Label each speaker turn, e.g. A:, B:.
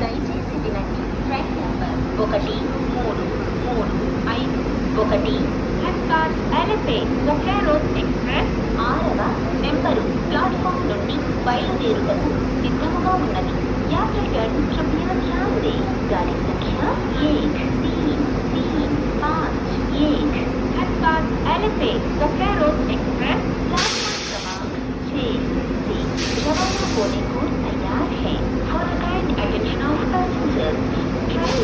A: దయచేసి వినండి. Train number 1335 Flipkart elephant Bokaro express 6వ నెంబరు ప్లాట్ఫామ్ నుండి బయలుదేరుటకు సిద్ధముగా ఉన్నది. यात्रीगण कृपया ध्यान दें, गाड़ी संख्या 1335 Flipkart elephant Bokaro express platform क्रमांक 6 से रवाना होने को तैयार है। For the kind attention of passengers, train